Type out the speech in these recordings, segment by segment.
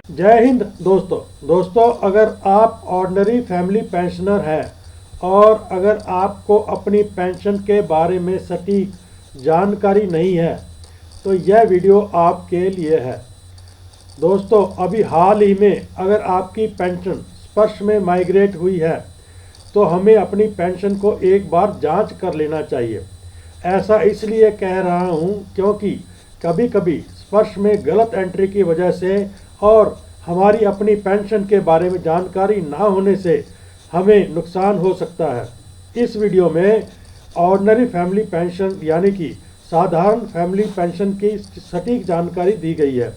जय हिंद दोस्तों अगर आप ऑर्डिनरी फैमिली पेंशनर हैं और अगर आपको अपनी पेंशन के बारे में सटीक जानकारी नहीं है तो यह वीडियो आपके लिए है। दोस्तों, अभी हाल ही में अगर आपकी पेंशन स्पर्श में माइग्रेट हुई है तो हमें अपनी पेंशन को एक बार जांच कर लेना चाहिए। ऐसा इसलिए कह रहा हूं क्योंकि कभी कभी स्पर्श में गलत एंट्री की वजह से और हमारी अपनी पेंशन के बारे में जानकारी ना होने से हमें नुकसान हो सकता है। इस वीडियो में ऑर्डिनरी फैमिली पेंशन यानी कि साधारण फैमिली पेंशन की सटीक जानकारी दी गई है।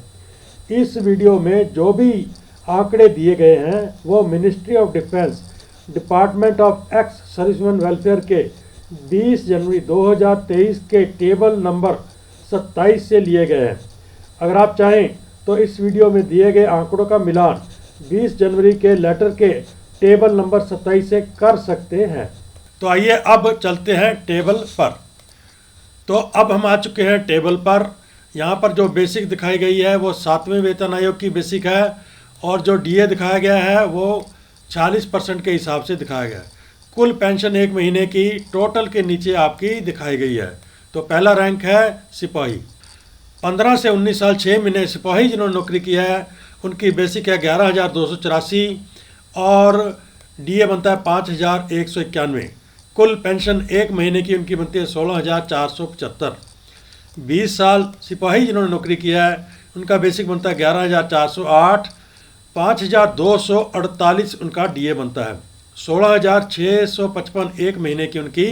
इस वीडियो में जो भी आंकड़े दिए गए हैं वो ministry of defence department of ex serviceman welfare के 20 जनवरी 2023 के टेबल नंबर 27 से लिए गए हैं। अगर आप चाहें तो इस वीडियो में दिए गए आंकड़ों का मिलान 20 जनवरी के लेटर के टेबल नंबर 27 से कर सकते हैं। तो आइए अब चलते हैं टेबल पर। तो अब हम आ चुके हैं टेबल पर। यहाँ पर जो बेसिक दिखाई गई है वो 7वें वेतन आयोग की बेसिक है और जो डीए दिखाया गया है वो 40% के हिसाब से दिखाया गया है। कुल पेंशन एक महीने की टोटल के नीचे आपकी दिखाई गई है। तो पहला रैंक है सिपाही। 15 से 19 साल 6 महीने सिपाही जिन्होंने नौकरी की है उनकी बेसिक है 11,284 और डीए बनता है 5,191। कुल पेंशन एक महीने की उनकी बनती है 16,475। 20 साल सिपाही जिन्होंने नौकरी किया है उनका बेसिक बनता है 11,408। 5,248 उनका डीए बनता है। 16,655 एक महीने की उनकी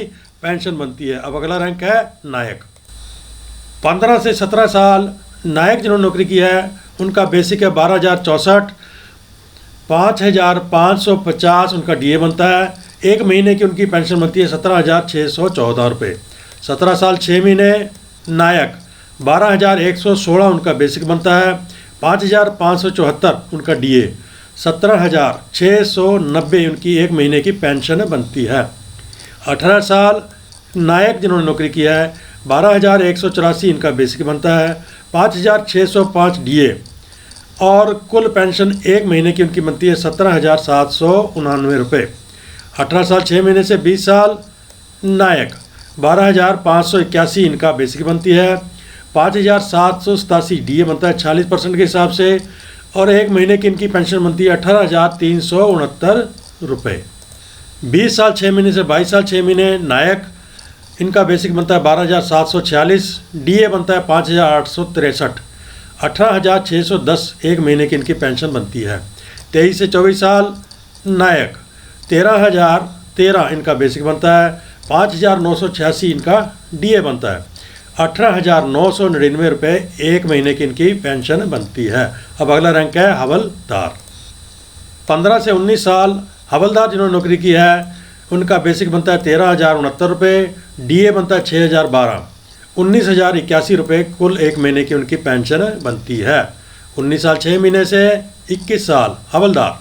पेंशन बनती है। अब अगला रैंक है नायक। 15 से 17 साल नायक जिन्होंने नौकरी की है उनका बेसिक है 12,064। 5,550 उनका डीए बनता है। एक महीने की उनकी पेंशन बनती है 17,614 रुपये। 17 साल 6 महीने नायक 12,116 उनका बेसिक बनता है। 5,574 उनका डीए। 17,690 उनकी एक महीने की पेंशन बनती है। 18 साल नायक जिन्होंने नौकरी किया है 12,184 इनका बेसिक बनता है। 5,605 डीए और कुल पेंशन एक महीने की उनकी बनती है 17,799 रुपये। 18 साल 6 महीने से 20 साल नायक 12,581 इनका बेसिक बनती है। 5,787 डीए बनता है 40% के हिसाब से और एक महीने की इनकी पेंशन बनती है 18,369 रुपये। 20 साल 6 महीने से 22 साल 6 महीने नायक इनका बेसिक बनता है 12,746। डीए बनता है 5,863। 18,610 एक महीने की इनकी पेंशन बनती है। 23 से 24 साल नायक 13,013 इनका बेसिक बनता है। 5,986 इनका डीए बनता है। 18,999 रुपये एक महीने की इनकी पेंशन बनती है। अब अगला रैंक है हवलदार। 15 से 19 साल हवलदार जिन्होंने नौकरी की है उनका बेसिक बनता है 13,069 रुपये। डीए बनता है 6,012। 19,081 रुपये कुल एक महीने की उनकी पेंशन बनती है। 19 साल 6 महीने से 21 साल हवलदार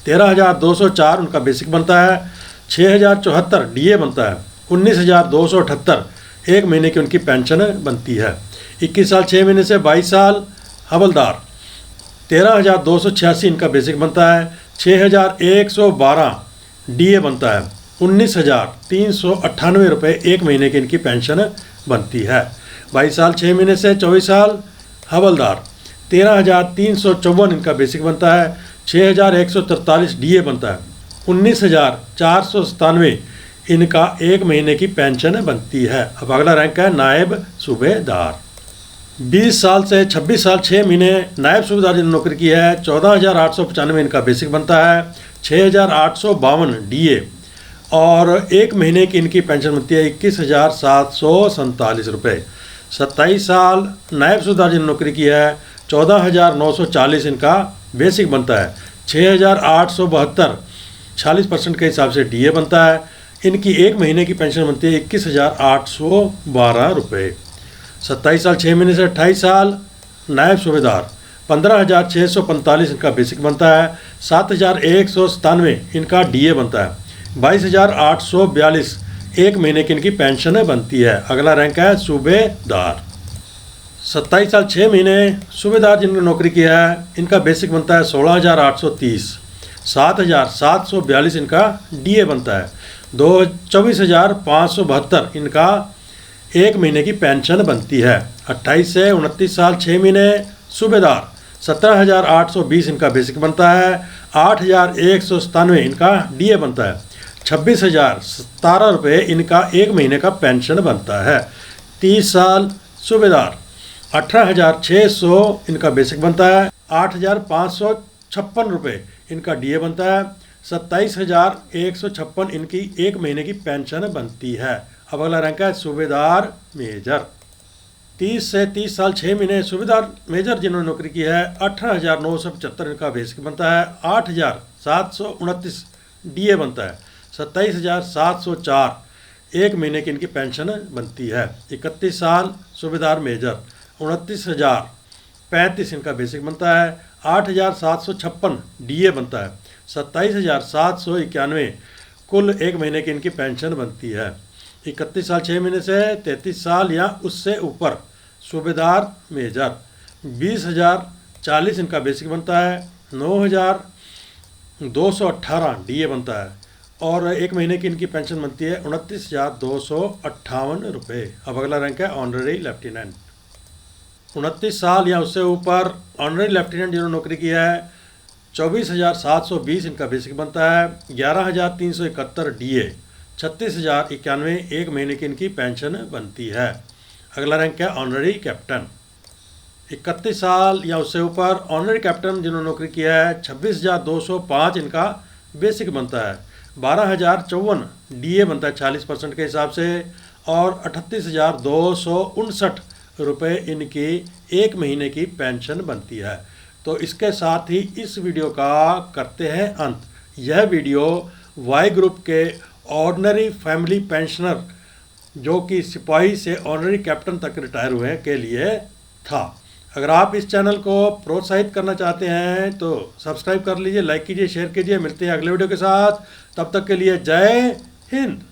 13,204 उनका बेसिक बनता है। 6,074 डीए बनता है। 19,278 एक महीने की उनकी पेंशन बनती है। 21 साल 6 महीने से 22 साल हवलदार 13,286 इनका बेसिक बनता है। 6,112 डीए बनता है। 19,398 रुपये एक महीने की इनकी पेंशन बनती है। 22 साल 6 महीने से 24 साल हवलदार 13,354 इनका बेसिक बनता है। 6,143 डीए बनता है। 19,497 इनका एक महीने की पेंशन बनती है। अब अगला रैंक है नायब सूबेदार। 20 साल से 26 साल 6 महीने नायब सूबेदार जिन्होंने नौकरी की है 14,895 इनका बेसिक बनता है। 6,852 डीए और एक महीने की इनकी पेंशन बनती है 21,747 रुपये। 27 साल नायब सूबेदार जिन्होंने नौकरी की है 14,940 इनका बेसिक बनता है। 6,872 40% के हिसाब से डीए बनता है। इनकी एक महीने की पेंशन बनती है 21,812 रुपये। 27 साल 6 महीने से 28 साल नायब सूबेदार 15,645 इनका बेसिक बनता है। 7,197 इनका डीए बनता है। 22,842 एक महीने की इनकी पेंशन बनती है। अगला रैंक है सूबेदार। 27 साल 6 महीने सूबेदार जिन्होंने नौकरी किया है इनका बेसिक बनता है 16,830। 7,742 इनका डीए बनता है। 24,572 इनका एक महीने की पेंशन बनती है। 28 से 29 साल 6 महीने सूबेदार 17,820 इनका बेसिक बनता है। 8,197 इनका डीए बनता है। 26,017 रुपये इनका एक महीने का पेंशन बनता है। 30 साल सूबेदार 18,600 इनका बेसिक बनता है। 8,556 रुपये इनका डीए बनता है। 27,156 इनकी एक महीने की पेंशन बनती है। अब अगला रैंक है सूबेदार मेजर। 30 से 30 साल 6 महीने सूबेदार मेजर जिन्होंने नौकरी की है 18,975 इनका बेसिक बनता है। 8,729 डीए बनता है। 27,704 एक महीने की इनकी पेंशन बनती है। 31 साल सूबेदार मेजर 29,035 इनका बेसिक बनता है। 8,756 डीए बनता है। 27,791 कुल एक महीने की इनकी पेंशन बनती है। 31 साल 6 महीने से 33 साल या उससे ऊपर सूबेदार मेजर 20,040 इनका बेसिक बनता है। 9,218 डीए बनता है और एक महीने की इनकी पेंशन बनती है 29,258 रुपये। अब अगला रैंक है ऑनररी लेफ्टिनेंट। 29 साल या उससे ऊपर ऑनररी लेफ्टिनेंट जिन्होंने नौकरी किया है 24,720 इनका बेसिक बनता है। 11,371 डीए 36,091 एक महीने की इनकी पेंशन बनती है। अगला रैंक है ऑनररी कैप्टन। 31 साल या उससे ऊपर ऑनररी कैप्टन जिन्होंने नौकरी किया है 26,205 इनका बेसिक बनता है। 12,054 डीए बनता है 40% के हिसाब से और 38,259 रुपये इनकी एक महीने की पेंशन बनती है। तो इसके साथ ही इस वीडियो का करते हैं अंत। यह वीडियो वाई ग्रुप के ऑर्डिनरी फैमिली पेंशनर जो कि सिपाही से ऑनररी कैप्टन तक रिटायर हुए हैं के लिए था। अगर आप इस चैनल को प्रोत्साहित करना चाहते हैं तो सब्सक्राइब कर लीजिए, लाइक कीजिए, शेयर कीजिए। मिलते हैं अगले वीडियो के साथ, तब तक के लिए जय हिंद।